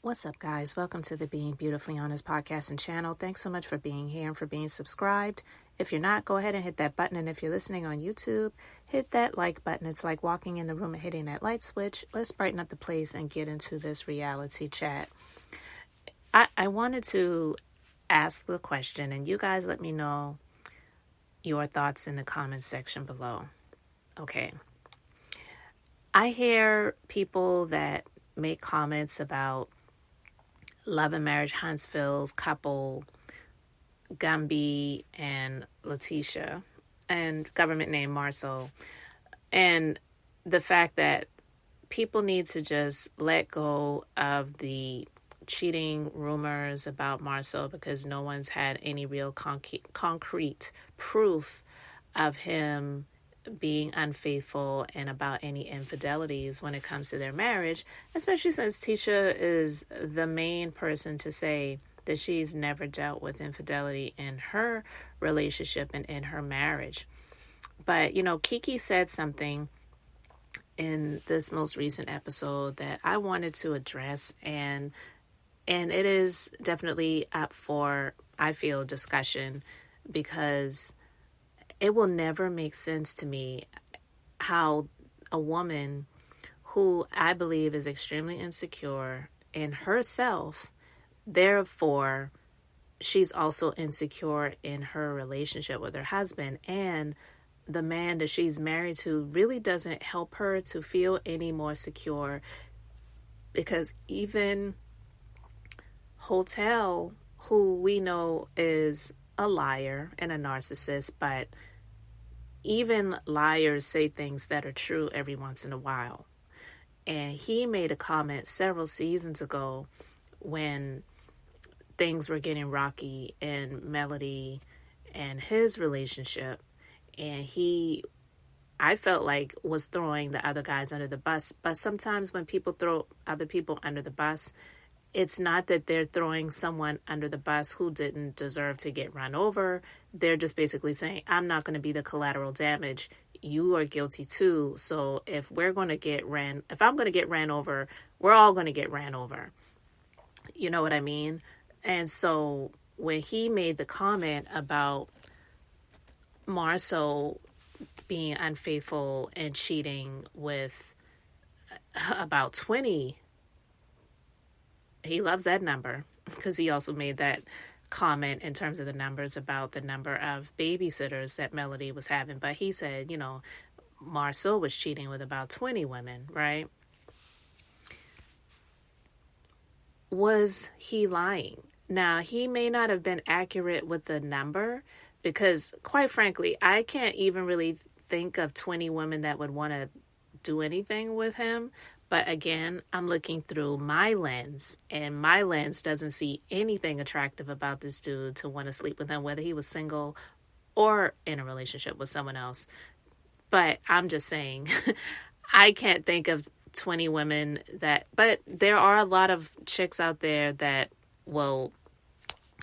What's up, guys? Welcome to the Being Beautifully Honest podcast and channel. Thanks so much for being here and for being subscribed. If you're not, go ahead and hit that button. And if you're listening on YouTube, hit that like button. It's like walking in the room and hitting that light switch. Let's brighten up the place and get into this reality chat. I wanted to ask the question, and you guys let me know your thoughts in the comments section below. Okay. I hear people that make comments about Love and Marriage Huntsville's couple, Gumby and Tisha, and government name Marceau, and the fact that people need to just let go of the cheating rumors about Marceau because no one's had any real concrete proof of him being unfaithful and about any infidelities when it comes to their marriage, especially since Tisha is the main person to say that she's never dealt with infidelity in her relationship and in her marriage. But, Kiki said something in this most recent episode that I wanted to address, and it is definitely up for, I feel, discussion, because it will never make sense to me how a woman who I believe is extremely insecure in herself, therefore, she's also insecure in her relationship with her husband, and the man that she's married to really doesn't help her to feel any more secure, because even Hotel, who we know is a liar and a narcissist, but even liars say things that are true every once in a while. And he made a comment several seasons ago when things were getting rocky in Melody and his relationship. And I felt like, was throwing the other guys under the bus. But sometimes when people throw other people under the bus, it's not that they're throwing someone under the bus who didn't deserve to get run over. They're just basically saying, I'm not going to be the collateral damage. You are guilty too. So if I'm going to get ran over, we're all going to get ran over. You know what I mean? And so when he made the comment about Marceau being unfaithful and cheating with about 20, he loves that number, because he also made that comment in terms of the numbers about the number of babysitters that Melody was having. But he said, Marceau was cheating with about 20 women, right? Was he lying? Now, he may not have been accurate with the number, because quite frankly, I can't even really think of 20 women that would want to do anything with him. But again, I'm looking through my lens, and my lens doesn't see anything attractive about this dude to want to sleep with him, whether he was single or in a relationship with someone else. But I'm just saying, I can't think of 20 women but there are a lot of chicks out there that will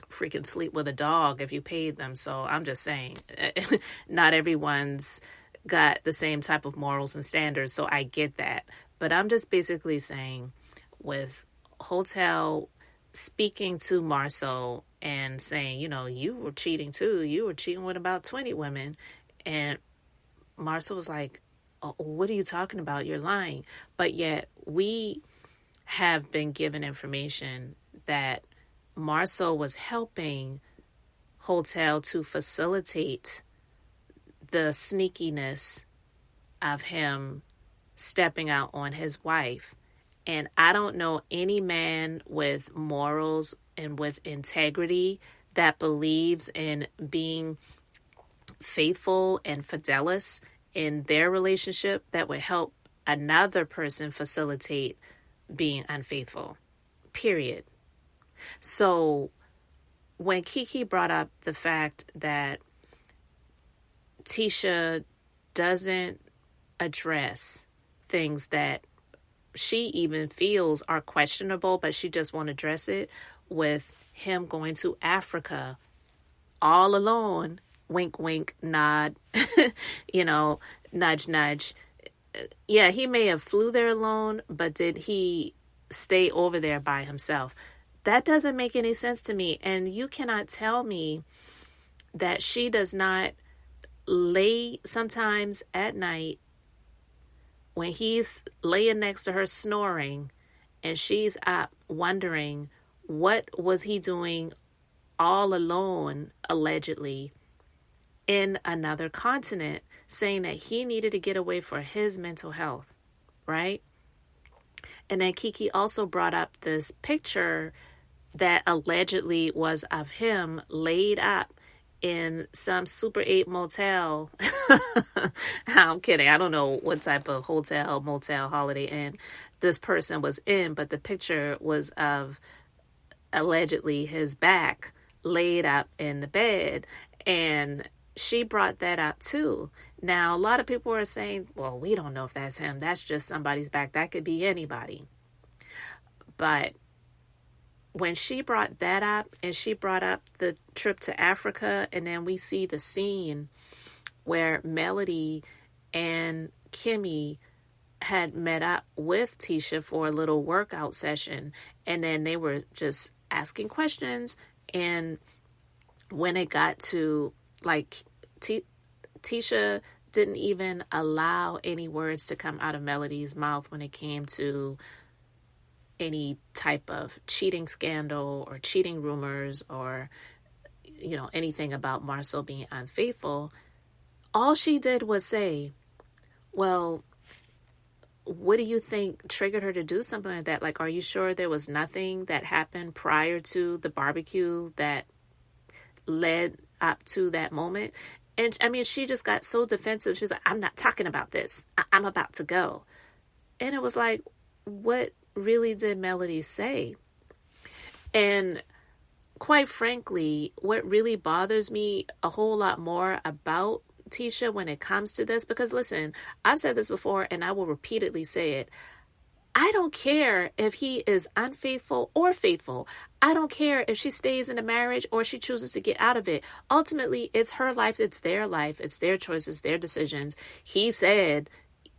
freaking sleep with a dog if you paid them. So I'm just saying, not everyone's got the same type of morals and standards. So I get that. But I'm just basically saying, with Hotel speaking to Marceau and saying, you were cheating too. You were cheating with about 20 women. And Marceau was like, oh, what are you talking about? You're lying. But yet we have been given information that Marceau was helping Hotel to facilitate the sneakiness of him stepping out on his wife. And I don't know any man with morals and with integrity that believes in being faithful and fidelis in their relationship that would help another person facilitate being unfaithful, period. So when Kiki brought up the fact that Tisha doesn't address things that she even feels are questionable, but she just won't address it, with him going to Africa all alone, wink, wink, nod, nudge, nudge. Yeah, he may have flew there alone, but did he stay over there by himself. That doesn't make any sense to me. And you cannot tell me that she does not lay sometimes at night when he's laying next to her snoring and she's up wondering what was he doing all alone, allegedly, in another continent, saying that he needed to get away for his mental health, right? And then Keke also brought up this picture that allegedly was of him laid up in some Super 8 motel. I'm kidding. I don't know what type of hotel, motel, Holiday Inn this person was in, but the picture was of allegedly his back laid up in the bed. And she brought that up too. Now, a lot of people are saying, well, we don't know if that's him. That's just somebody's back. That could be anybody. But when she brought that up, and she brought up the trip to Africa, and then we see the scene where Melody and Kimmy had met up with Tisha for a little workout session, and then they were just asking questions. And when it got to, like, Tisha didn't even allow any words to come out of Melody's mouth when it came to any type of cheating scandal or cheating rumors or, you know, anything about Marceau being unfaithful. All she did was say, well, what do you think triggered her to do something like that? Like, are you sure there was nothing that happened prior to the barbecue that led up to that moment? And I mean, she just got so defensive. She's like, I'm not talking about this. I'm about to go. And it was like, what really did Melody say? And quite frankly, what really bothers me a whole lot more about Tisha when it comes to this, because listen, I've said this before and I will repeatedly say it. I don't care if he is unfaithful or faithful. I don't care if she stays in a marriage or she chooses to get out of it. Ultimately, it's her life. It's their choices, their decisions. He said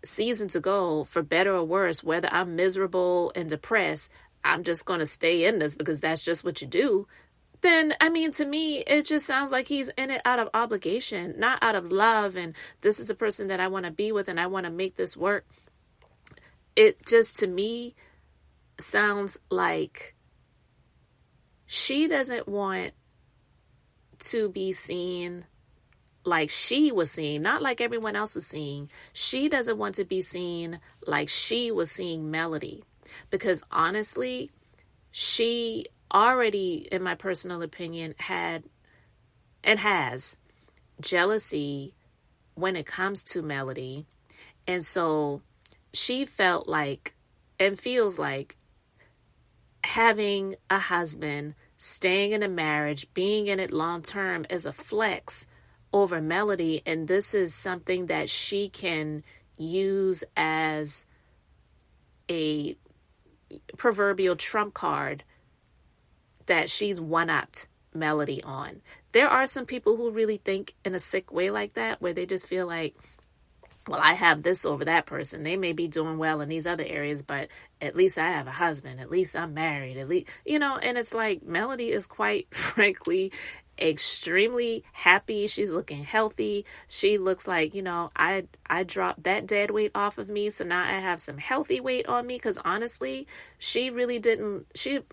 seasons ago, for better or worse, whether I'm miserable and depressed, I'm just going to stay in this because that's just what you do. Then, I mean, to me, it just sounds like he's in it out of obligation, not out of love. And this is the person that I want to be with and I want to make this work. It just, to me, sounds like she doesn't want to be seen like she was seen, not like everyone else was seeing. She doesn't want to be seen like she was seeing Melody. Because honestly, she already, in my personal opinion, had and has jealousy when it comes to Melody. And so she felt like and feels like having a husband, staying in a marriage, being in it long term is a flex over Melody. And this is something that she can use as a proverbial trump card that she's one-upped Melody on. There are some people who really think in a sick way like that, where they just feel like, well, I have this over that person. They may be doing well in these other areas, but at least I have a husband. At least I'm married. At least, you know, and it's like Melody is quite frankly extremely happy. She's looking healthy. She looks like, you know, I dropped that dead weight off of me, so now I have some healthy weight on me. Because honestly, she really didn't.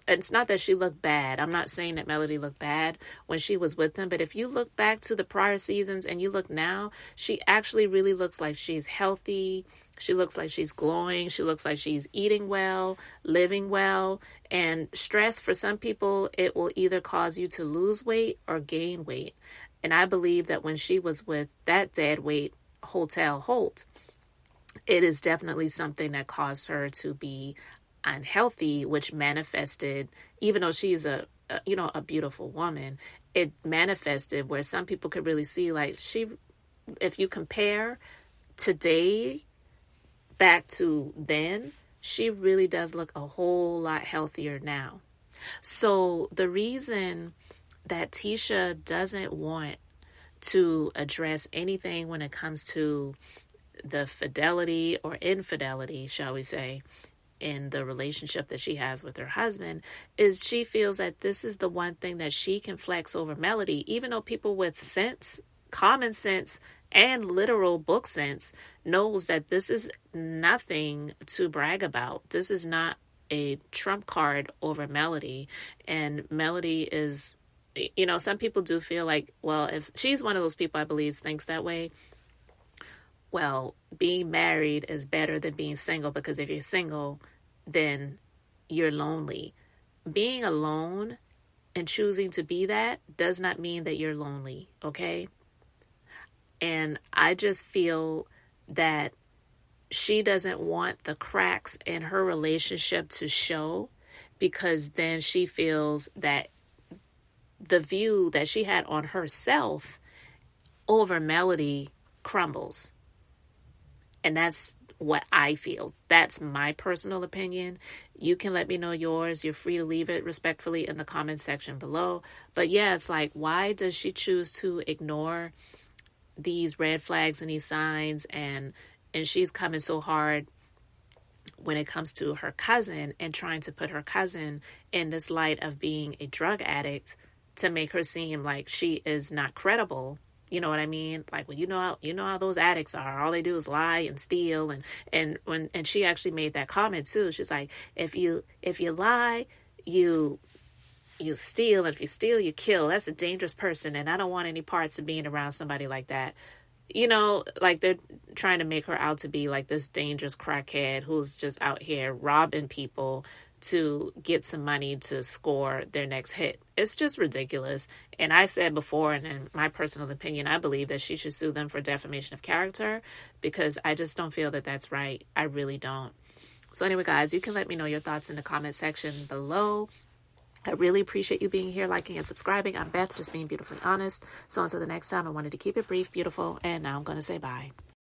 It's not that she looked bad. I'm not saying that Melody looked bad when she was with him, but if you look back to the prior seasons and you look now, she actually really looks like she's healthy. She looks like she's glowing. She looks like she's eating well, living well. And stress, for some people, it will either cause you to lose weight or gain weight. And I believe that when she was with that dead weight Hotel Holt, it is definitely something that caused her to be unhealthy, which manifested, even though she's a beautiful woman, it manifested where some people could really see, like, if you compare today back to then, she really does look a whole lot healthier now. So the reason that Tisha doesn't want to address anything when it comes to the fidelity or infidelity, shall we say, in the relationship that she has with her husband is she feels that this is the one thing that she can flex over Melody, even though people with sense, common sense, and literal book sense knows that this is nothing to brag about. This is not a trump card over Melody. And Melody is, some people do feel like, well, if she's one of those people I believe thinks that way, well, being married is better than being single, because if you're single, then you're lonely. Being alone and choosing to be that does not mean that you're lonely, okay? And I just feel that she doesn't want the cracks in her relationship to show, because then she feels that the view that she had on herself over Melody crumbles. And that's what I feel. That's my personal opinion. You can let me know yours. You're free to leave it respectfully in the comments section below. But yeah, it's like, why does she choose to ignore these red flags and these signs? And she's coming so hard when it comes to her cousin and trying to put her cousin in this light of being a drug addict to make her seem like she is not credible. You know what I mean? Like, well, you know how those addicts are. All they do is lie and steal. And she actually made that comment too. She's like, if you lie, you steal. And if you steal, you kill. That's a dangerous person. And I don't want any parts of being around somebody like that. Like they're trying to make her out to be like this dangerous crackhead who's just out here robbing people to get some money to score their next hit. It's just ridiculous. And I said before, and in my personal opinion, I believe that she should sue them for defamation of character, because I just don't feel that that's right. I really don't. So anyway, guys, you can let me know your thoughts in the comment section below. I really appreciate you being here, liking and subscribing. I'm Beth, just being beautifully honest. So until the next time, I wanted to keep it brief, beautiful, and now I'm going to say bye.